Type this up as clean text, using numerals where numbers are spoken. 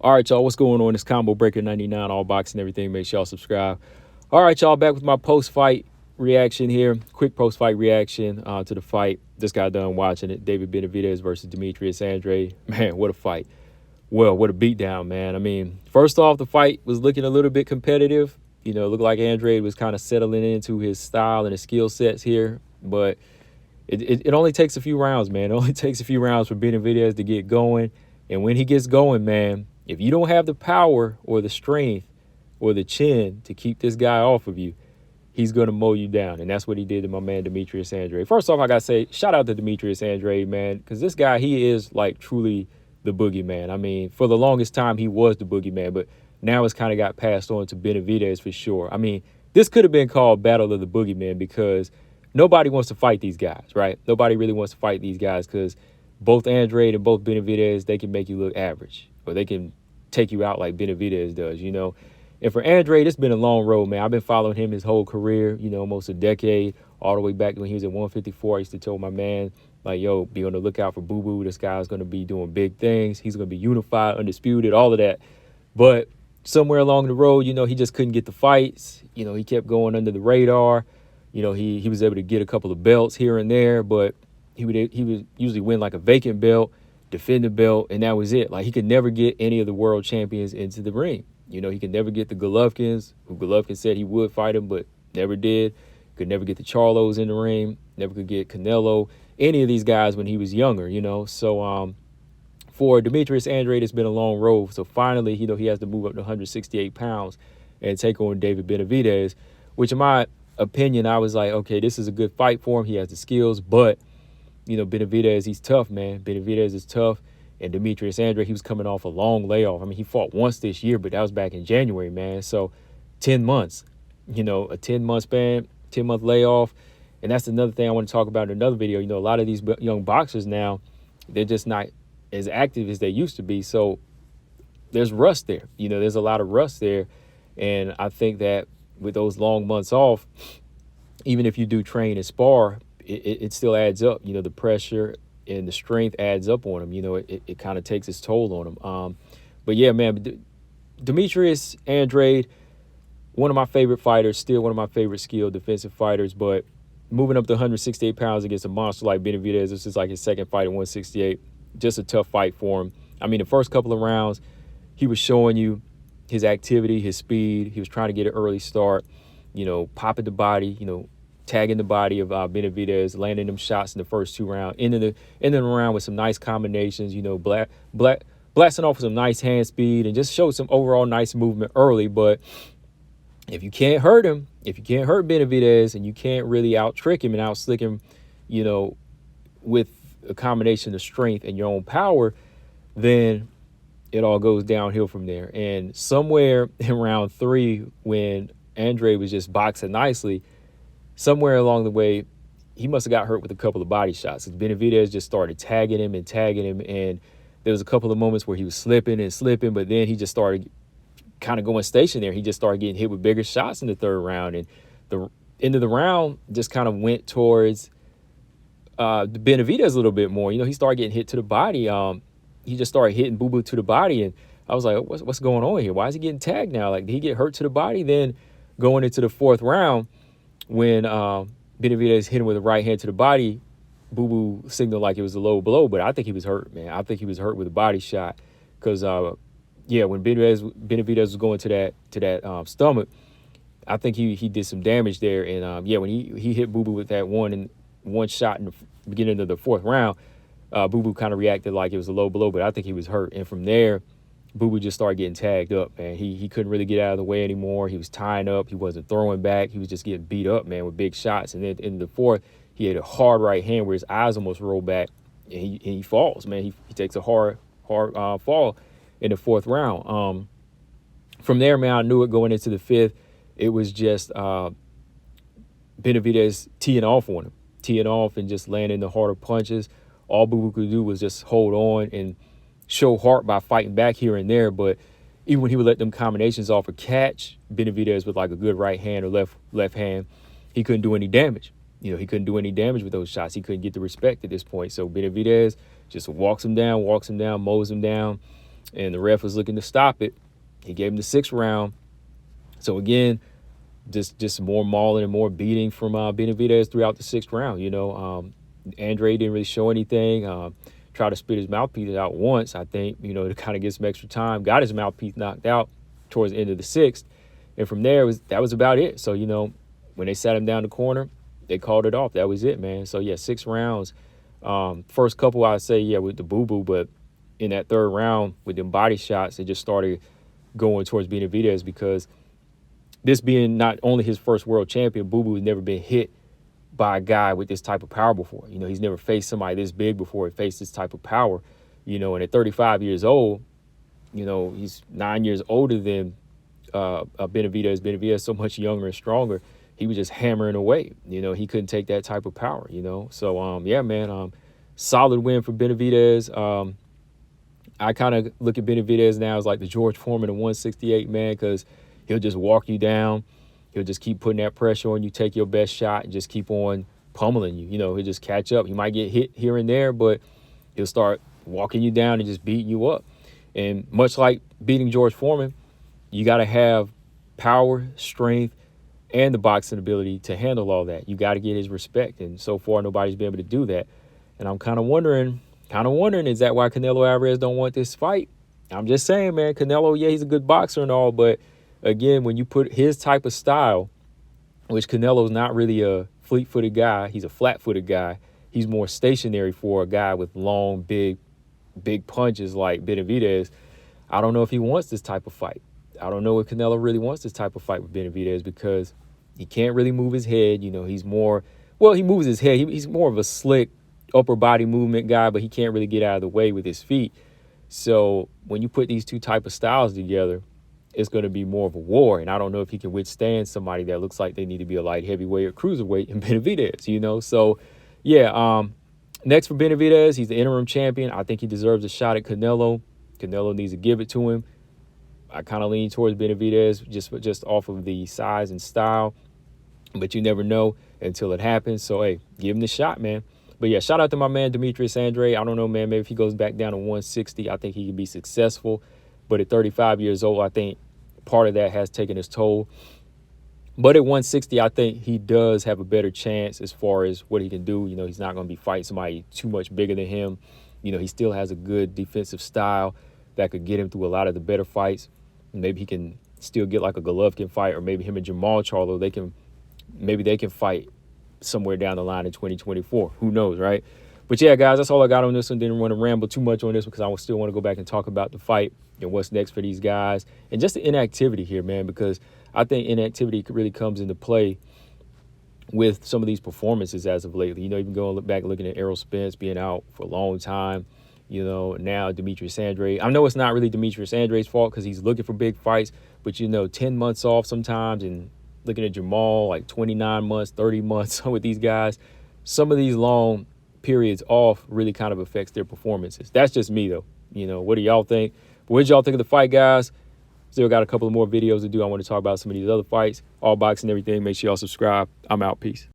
All right, y'all, what's going on? It's Combo Breaker 99, all boxing, everything. Make sure y'all subscribe. All right, y'all, back with my post-fight reaction here. Quick post-fight reaction to the fight. Just got done watching it. David Benevidaz versus Demetrius Andrade. Man, what a fight. Well, what a beatdown, man. I mean, first off, the fight was looking a little bit competitive. You know, it looked like Andrade was kind of settling into his style and his skill sets here. But it only takes a few rounds, man. It only takes a few rounds for Benevidez to get going. And when he gets going, man, if you don't have the power or the strength or the chin to keep this guy off of you, he's going to mow you down. And that's what he did to my man, Demetrius Andrade. First off, I got to say, shout out to Demetrius Andrade, man, because this guy, he is like truly the boogeyman. I mean, for the longest time, he was the boogeyman, but now it's kind of got passed on to Benevidez for sure. I mean, this could have been called Battle of the Boogeyman because nobody wants to fight these guys, right? Nobody really wants to fight these guys because both Andrade and both Benevidez, they can make you look average, or they can take you out like Benevidez does, you know. And for Andrade, it's been a long road, man. I've been following him his whole career, you know, almost a decade, all the way back when he was at 154. I used to tell my man, like, yo, be on the lookout for Boo Boo. This guy's going to be doing big things. He's going to be unified, undisputed, all of that. But somewhere along the road, you know, he just couldn't get the fights. You know, he kept going under the radar. You know, he was able to get a couple of belts here and there, but he would usually win like a vacant belt, defend the belt, and that was it. Like, he could never get any of the world champions into the ring. You know, he could never get the Golovkins, who Golovkin said he would fight him, but never did. Could never get the Charlos in the ring. Never could get Canelo, any of these guys when he was younger, you know. So for Demetrius Andrade, it's been a long road. So finally, you know, he has to move up to 168 pounds and take on David Benevidez, which in my opinion, I was like, okay, this is a good fight for him. He has the skills, but you know, Benevidez, he's tough, man. Benevidez is tough. And Demetrius Andrade, he was coming off a long layoff. I mean, he fought once this year, but that was back in January, man. So 10 months, you know, a 10-month span, 10-month layoff. And that's another thing I want to talk about in another video. You know, a lot of these young boxers now, they're just not as active as they used to be. So there's rust there. You know, there's a lot of rust there. And I think that with those long months off, even if you do train and spar, it still adds up. You know, the pressure and the strength adds up on him. You know, it kind of takes its toll on him. But yeah, man, Demetrius Andrade, one of my favorite fighters, still one of my favorite skilled defensive fighters. But moving up to 168 pounds against a monster like Benevidez, this is like his second fight at 168. Just a tough fight for him. I mean, the first couple of rounds, he was showing you his activity, his speed. He was trying to get an early start, you know, popping the body, you know, tagging the body of Benevidez, landing them shots in the first two rounds, ending the round with some nice combinations, you know, blasting off with some nice hand speed and just showed some overall nice movement early. But if you can't hurt him, if you can't hurt Benevidez and you can't really out-trick him and out-slick him, you know, with a combination of strength and your own power, then it all goes downhill from there. And somewhere in round three, when Andrade was just boxing nicely, somewhere along the way, he must have got hurt with a couple of body shots. Benevidez just started tagging him, and there was a couple of moments where he was slipping, but then he just started kind of going stationary. He just started getting hit with bigger shots in the third round, and the end of the round just kind of went towards Benevidez a little bit more. You know, he started getting hit to the body. He just started hitting Boo Boo to the body, and I was like, what's going on here? Why is he getting tagged now? Like, did he get hurt to the body? Then going into the fourth round, when Benevidez hit him with a right hand to the body, Boo Boo signaled like it was a low blow, but I think he was hurt, man. I think he was hurt with a body shot because, yeah, when Benevidez was going to that stomach, I think he did some damage there. And, yeah, when he hit Boo Boo with that one shot in the beginning of the fourth round, Boo Boo kind of reacted like it was a low blow, but I think he was hurt. And from there, Boo Boo just started getting tagged up, man. He couldn't really get out of the way anymore. He was tying up. He wasn't throwing back. He was just getting beat up, man, with big shots. And then in the fourth, he had a hard right hand where his eyes almost rolled back, and he falls, man. He takes a hard fall in the fourth round. From there, man, I knew it going into the fifth. It was just Benevidez teeing off on him, and just landing the harder punches. All Boo Boo could do was just hold on and show heart by fighting back here and there. But even when he would let them combinations off a catch, Benevidez with like a good right hand or left hand, he couldn't do any damage. You know, he couldn't do any damage with those shots. He couldn't get the respect at this point. So Benevidez just walks him down, mows him down. and the ref was looking to stop it. He gave him the 6th round. So again, just more mauling and more beating from Benevidaz throughout the 6th round. Andrade didn't really show anything. Tried to spit his mouthpiece out once, I think, to kind of get some extra time. Got his mouthpiece knocked out towards the end of the 6th. And from there, that was about it. So, when they sat him down the corner, they called it off. That was it, man. So, yeah, 6 rounds. First couple, I'd say, yeah, with the Boo Boo. But in that 3rd round, with them body shots, it just started going towards Benevidaz, because this being not only his first world champion, Boo Boo has never been hit by a guy with this type of power before. He's never faced somebody this big before. He faced this type of power, and at 35 years old, he's 9 years older than Benevidaz. Benevidaz so much younger and stronger. He was just hammering away. He couldn't take that type of power, So, yeah, man, solid win for Benevidaz. I kind of look at Benevidaz now as like the George Foreman of 168, man, because he'll just walk you down. He'll just keep putting that pressure on you, take your best shot, and just keep on pummeling you. He'll just catch up. He might get hit here and there, but he'll start walking you down and just beating you up. And much like beating George Foreman, you got to have power, strength, and the boxing ability to handle all that. You got to get his respect. And so far, nobody's been able to do that. And I'm kind of wondering, is that why Canelo Alvarez don't want this fight? I'm just saying, man, Canelo, yeah, he's a good boxer and all, but again, when you put his type of style, which Canelo's not really a fleet-footed guy, he's a flat-footed guy. He's more stationary for a guy with long, big punches like Benevidaz. I don't know if he wants this type of fight. I don't know if Canelo really wants this type of fight with Benevidaz, because he can't really move his head. He's more, well, he moves his head. He's more of a slick upper body movement guy, but he can't really get out of the way with his feet. So when you put these two type of styles together, it's going to be more of a war. And I don't know if he can withstand somebody that looks like they need to be a light heavyweight or cruiserweight in Benevidaz, So, yeah, next for Benevidaz, he's the interim champion. I think he deserves a shot at Canelo. Canelo needs to give it to him. I kind of lean towards Benevidaz just off of the size and style. But you never know until it happens. So, hey, give him the shot, man. But, yeah, shout out to my man Demetrius Andrade. I don't know, man. Maybe if he goes back down to 160, I think he can be successful. But at 35 years old, I think part of that has taken its toll. But at 160, I think he does have a better chance as far as what he can do. He's not going to be fighting somebody too much bigger than him. He still has a good defensive style that could get him through a lot of the better fights. Maybe he can still get like a Golovkin fight, or maybe him and Jamal Charlo, they can fight somewhere down the line in 2024. Who knows, right? But yeah, guys, that's all I got on this one. Didn't want to ramble too much on this because I still want to go back and talk about the fight and what's next for these guys and just the inactivity here, man, because I think inactivity really comes into play with some of these performances as of lately. Even going back looking at Errol Spence being out for a long time, now Demetrius Andrade. I know it's not really Demetrius Andrade's fault because he's looking for big fights, but 10 months off sometimes, and looking at Jamal, like 29 months, 30 months with these guys, some of these long periods off really kind of affects their performances. That's just me, though. What do y'all think? But what did y'all think of the fight, guys? Still got a couple of more videos to do. I want to talk about some of these other fights, all boxing and everything. Make sure y'all subscribe. I'm out. Peace.